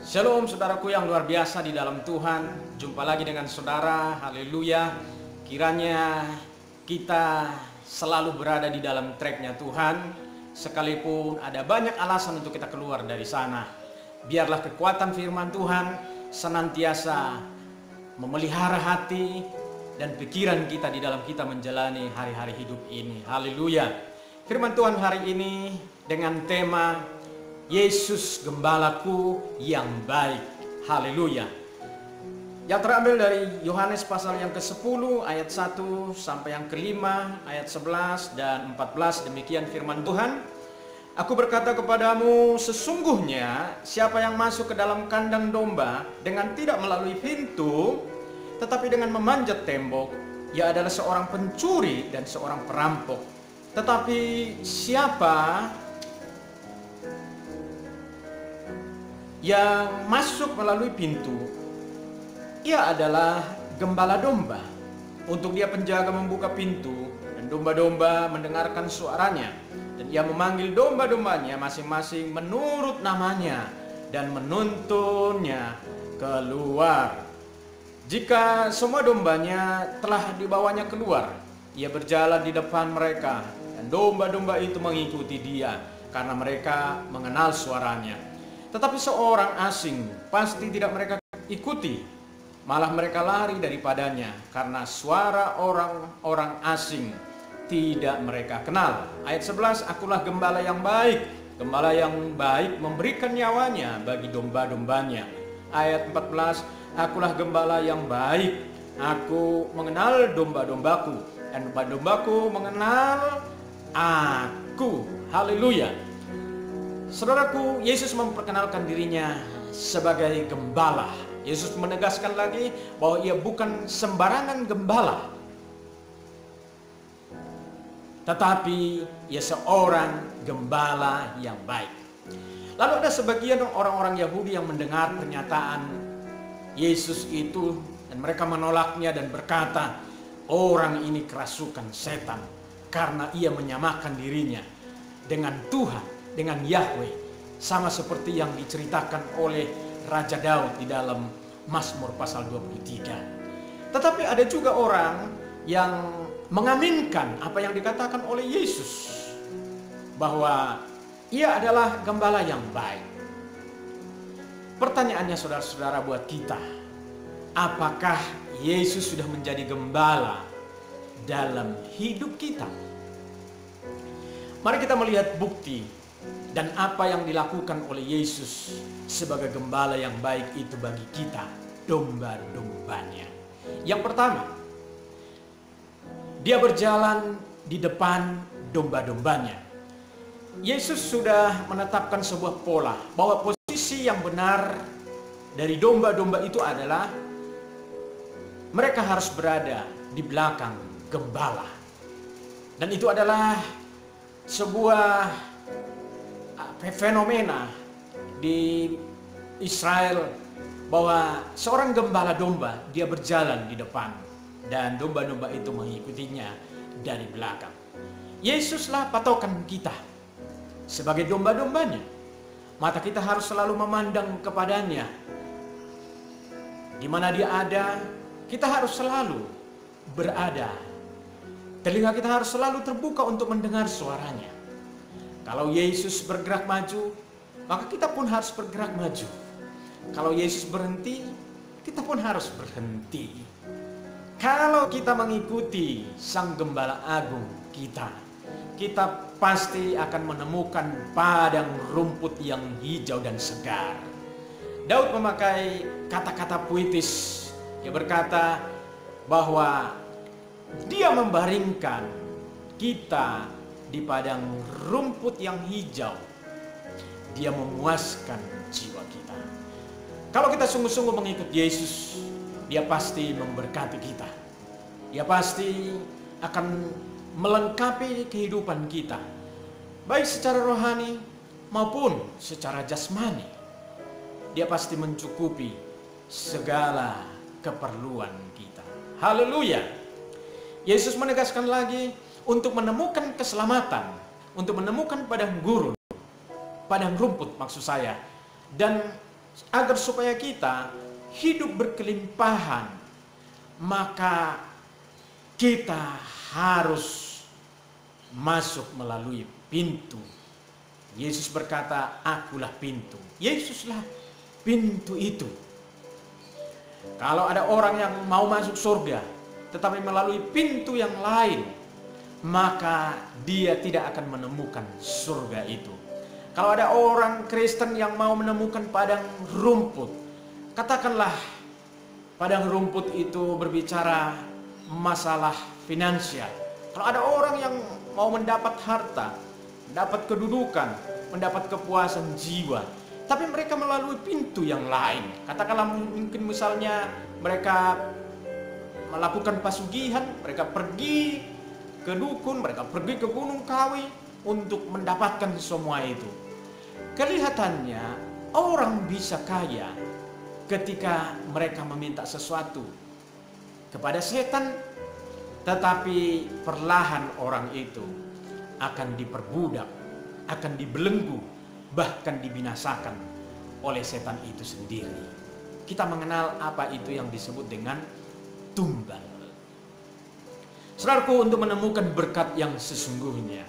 Shalom saudaraku yang luar biasa di dalam Tuhan. Jumpa lagi dengan saudara, haleluya. Kiranya kita selalu berada di dalam tracknya Tuhan, sekalipun ada banyak alasan untuk kita keluar dari sana. Biarlah kekuatan firman Tuhan senantiasa memelihara hati dan pikiran kita di dalam kita menjalani hari-hari hidup ini. Haleluya. Firman Tuhan hari ini dengan tema Yesus Gembalaku yang baik. Haleluya. Yang terambil dari Yohanes pasal yang ke-10 ayat 1 sampai yang ke-5 ayat 11 dan 14. Demikian firman Tuhan. Aku berkata kepadamu, sesungguhnya siapa yang masuk ke dalam kandang domba dengan tidak melalui pintu, tetapi dengan memanjat tembok, ia adalah seorang pencuri dan seorang perampok. Tetapi siapa yang masuk melalui pintu, ia adalah gembala domba. Untuk dia penjaga membuka pintu, dan domba-domba mendengarkan suaranya, dan ia memanggil domba-dombanya masing-masing menurut namanya dan menuntunnya keluar. Jika semua dombanya telah dibawanya keluar, ia berjalan di depan mereka, dan domba-domba itu mengikuti dia karena mereka mengenal suaranya. Tetapi seorang asing pasti tidak mereka ikuti, malah mereka lari daripadanya karena suara orang-orang asing tidak mereka kenal. Ayat 11, akulah gembala yang baik. Gembala yang baik memberikan nyawanya bagi domba-dombanya. Ayat 14, akulah gembala yang baik. Aku mengenal domba-dombaku dan domba-dombaku mengenal aku. Haleluya. Saudaraku, Yesus memperkenalkan dirinya sebagai gembala. Yesus menegaskan lagi bahwa ia bukan sembarangan gembala, tetapi ia seorang gembala yang baik. Lalu ada sebagian orang-orang Yahudi yang mendengar pernyataan Yesus itu dan mereka menolaknya dan berkata, orang ini kerasukan setan karena ia menyamakan dirinya dengan Tuhan, dengan Yahweh, sama seperti yang diceritakan oleh Raja Daud di dalam Mazmur pasal 23. Tetapi ada juga orang yang mengaminkan apa yang dikatakan oleh Yesus, bahwa ia adalah gembala yang baik. Pertanyaannya saudara-saudara buat kita, apakah Yesus sudah menjadi gembala dalam hidup kita? Mari kita melihat bukti dan apa yang dilakukan oleh Yesus sebagai gembala yang baik itu bagi kita, domba-dombanya. Yang pertama, dia berjalan di depan domba-dombanya. Yesus sudah menetapkan sebuah pola bahwa posisi yang benar dari domba-domba itu adalah mereka harus berada di belakang gembala. Dan itu adalah sebuah fenomena di Israel bahwa seorang gembala domba dia berjalan di depan dan domba-domba itu mengikutinya dari belakang. Yesuslah patokan kita sebagai domba-dombanya. Mata kita harus selalu memandang kepadanya. Di mana dia ada, kita harus selalu berada. Telinga kita harus selalu terbuka untuk mendengar suaranya. Kalau Yesus bergerak maju, maka kita pun harus bergerak maju. Kalau Yesus berhenti, kita pun harus berhenti. Kalau kita mengikuti Sang Gembala Agung kita pasti akan menemukan padang rumput yang hijau dan segar. Daud memakai kata-kata puitis. Dia berkata bahwa dia membaringkan kita di padang rumput yang hijau. Dia memuaskan jiwa kita. Kalau kita sungguh-sungguh mengikut Yesus, dia pasti memberkati kita. Dia pasti akan melengkapi kehidupan kita, baik secara rohani maupun secara jasmani. Dia pasti mencukupi segala keperluan kita. Haleluya. Yesus menegaskan lagi, untuk menemukan keselamatan, untuk menemukan padang gurun, padang rumput maksud saya, dan agar supaya kita hidup berkelimpahan, maka kita harus masuk melalui pintu. Yesus berkata, "Akulah pintu." Yesuslah pintu itu. Kalau ada orang yang mau masuk surga tetapi melalui pintu yang lain, maka dia tidak akan menemukan surga itu. Kalau ada orang Kristen yang mau menemukan padang rumput, katakanlah padang rumput itu berbicara masalah finansial. Kalau ada orang yang mau mendapat harta, mendapat kedudukan, mendapat kepuasan jiwa, tapi mereka melalui pintu yang lain. Katakanlah mungkin misalnya mereka melakukan pasugihan, mereka pergi ke dukun, mereka pergi ke Gunung Kawi untuk mendapatkan semua itu. Kelihatannya orang bisa kaya ketika mereka meminta sesuatu kepada setan, tetapi perlahan orang itu akan diperbudak, akan dibelenggu, bahkan dibinasakan oleh setan itu sendiri. Kita mengenal apa itu yang disebut dengan tumbal. Saudaraku, untuk menemukan berkat yang sesungguhnya,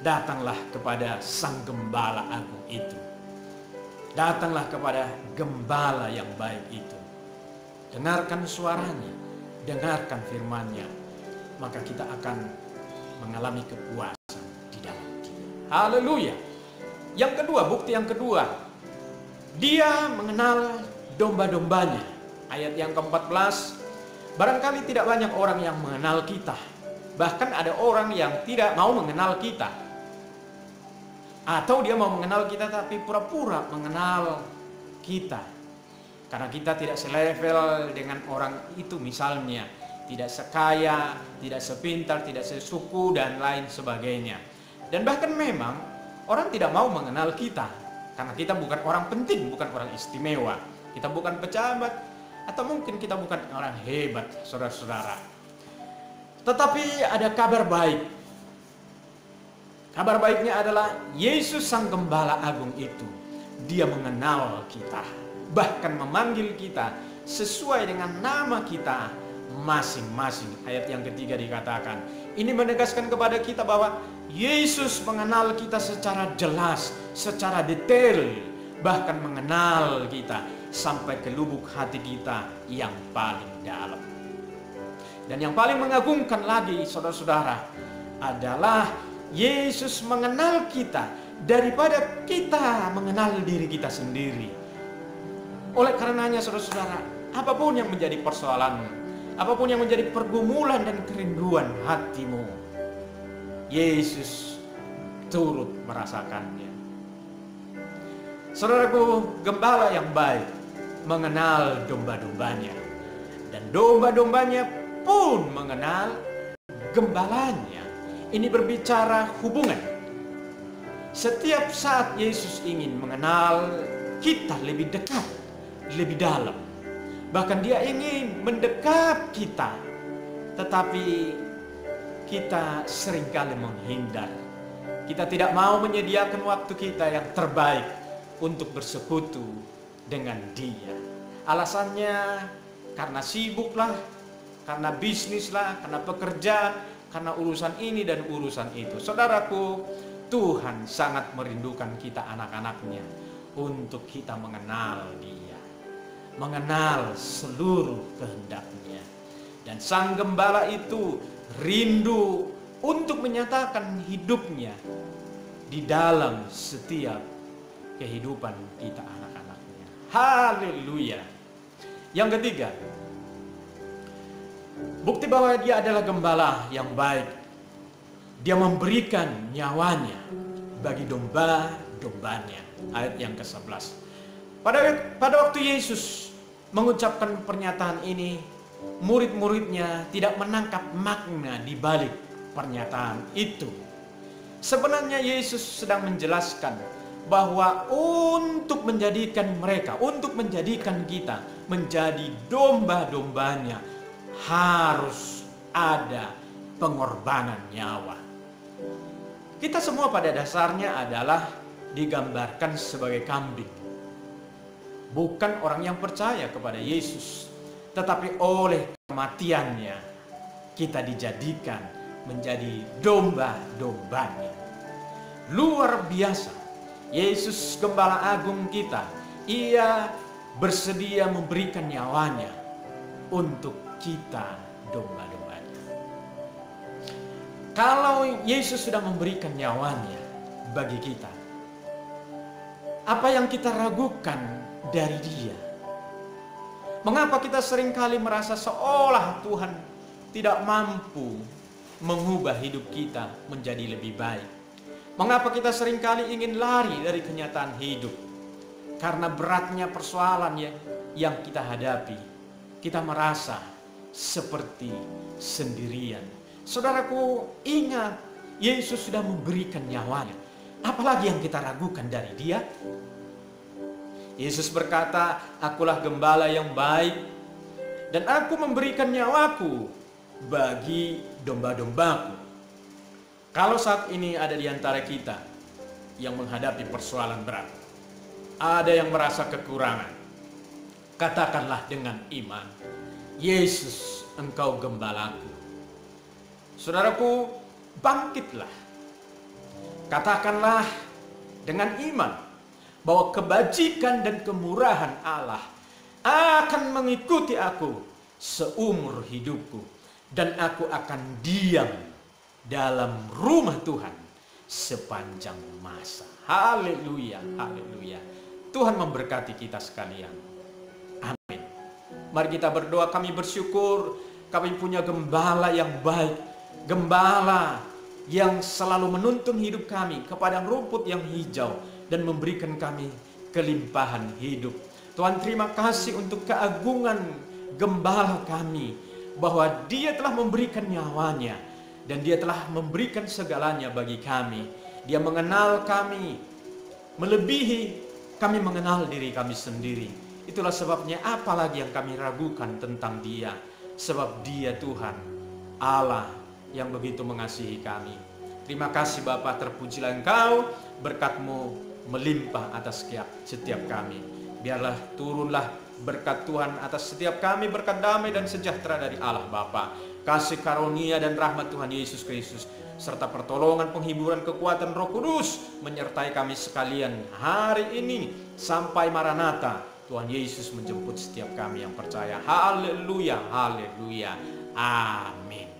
datanglah kepada Sang Gembala Agung itu. Datanglah kepada Gembala yang baik itu. Dengarkan suaranya, dengarkan firman-Nya, maka kita akan mengalami kepuasan di dalam Dia. Haleluya. Yang kedua, bukti yang kedua, dia mengenal domba-dombanya. Ayat yang ke-14, barangkali tidak banyak orang yang mengenal kita. Bahkan ada orang yang tidak mau mengenal kita. Atau dia mau mengenal kita tapi pura-pura mengenal kita. Karena kita tidak selevel dengan orang itu misalnya. Tidak sekaya, tidak sepintar, tidak sesuku, dan lain sebagainya. Dan bahkan memang orang tidak mau mengenal kita. Karena kita bukan orang penting, bukan orang istimewa. Kita bukan pejabat, atau mungkin kita bukan orang hebat, saudara-saudara. Tetapi ada kabar baik. Kabar baiknya adalah Yesus Sang Gembala Agung itu, Dia mengenal kita, bahkan memanggil kita sesuai dengan nama kita masing-masing. Ayat yang ketiga dikatakan, ini menegaskan kepada kita bahwa Yesus mengenal kita secara jelas, secara detail, bahkan mengenal kita sampai ke lubuk hati kita yang paling dalam. Dan yang paling mengagumkan lagi, saudara-saudara, adalah Yesus mengenal kita daripada kita mengenal diri kita sendiri. Oleh karenanya, saudara-saudara, apapun yang menjadi persoalanmu, apapun yang menjadi pergumulan dan kerinduan hatimu, Yesus turut merasakannya. Saudaraku, gembala yang baik mengenal domba-dombanya, dan domba-dombanya pun mengenal gembalanya. Ini berbicara hubungan. Setiap saat Yesus ingin mengenal kita lebih dekat, lebih dalam. Bahkan Dia ingin mendekat kita, tetapi kita seringkali menghindar. Kita tidak mau menyediakan waktu kita yang terbaik untuk bersekutu dengan Dia. Alasannya karena sibuklah, karena bisnislah, karena pekerjaan, karena urusan ini dan urusan itu. Saudaraku, Tuhan sangat merindukan kita anak-anaknya untuk kita mengenal Dia, mengenal seluruh kehendak-Nya. Dan Sang Gembala itu rindu untuk menyatakan hidupnya di dalam setiap kehidupan kita anak-anaknya. Haleluya. Yang ketiga, bukti bahwa Dia adalah gembala yang baik. Dia memberikan nyawanya bagi domba-dombanya. Ayat yang ke-11. Pada waktu Yesus mengucapkan pernyataan ini, murid-muridnya tidak menangkap makna di balik pernyataan itu. Sebenarnya Yesus sedang menjelaskan bahwa untuk menjadikan mereka, untuk menjadikan kita menjadi domba-dombanya, harus ada pengorbanan nyawa. Kita semua pada dasarnya adalah digambarkan sebagai kambing. bukan orang yang percaya kepada Yesus, tetapi oleh kematiannya kita dijadikan menjadi domba-dombanya. Luar biasa, Yesus Gembala Agung kita, Ia bersedia memberikan nyawanya untuk kita domba-dombanya. Kalau Yesus sudah memberikan nyawanya bagi kita, apa yang kita ragukan dari Dia? Mengapa kita seringkali merasa seolah Tuhan tidak mampu mengubah hidup kita menjadi lebih baik? Mengapa kita seringkali ingin lari dari kenyataan hidup? Karena beratnya persoalan yang kita hadapi, kita merasa seperti sendirian. Saudaraku, ingat, Yesus sudah memberikan nyawanya. Apalagi yang kita ragukan dari Dia? Yesus berkata, "Akulah gembala yang baik, dan aku memberikan nyawaku bagi domba-dombaku." Kalau saat ini ada di antara kita yang menghadapi persoalan berat, ada yang merasa kekurangan, katakanlah dengan iman, "Yesus, Engkau gembalaku." Saudaraku, bangkitlah. Katakanlah dengan iman bahwa kebajikan dan kemurahan Allah akan mengikuti aku seumur hidupku, dan aku akan diam dalam rumah Tuhan sepanjang masa. Haleluya, haleluya. Tuhan memberkati kita sekalian. Amin. Mari kita berdoa. Kami bersyukur kami punya gembala yang baik, gembala yang selalu menuntun hidup kami ke padang rumput yang hijau dan memberikan kami kelimpahan hidup. Tuhan, terima kasih untuk keagungan gembala kami, bahwa Dia telah memberikan nyawanya dan Dia telah memberikan segalanya bagi kami. Dia mengenal kami melebihi kami mengenal diri kami sendiri. Itulah sebabnya apalagi yang kami ragukan tentang Dia, sebab Dia Tuhan Allah yang begitu mengasihi kami. Terima kasih Bapa, terpujilah Engkau, berkat-Mu melimpah atas setiap kami. Biarlah turunlah berkat Tuhan atas setiap kami, berkat damai dan sejahtera dari Allah Bapa, kasih karunia dan rahmat Tuhan Yesus Kristus, serta pertolongan, penghiburan, kekuatan Roh Kudus menyertai kami sekalian hari ini sampai Maranatha Tuhan Yesus menjemput setiap kami yang percaya. Haleluya, haleluya, amin.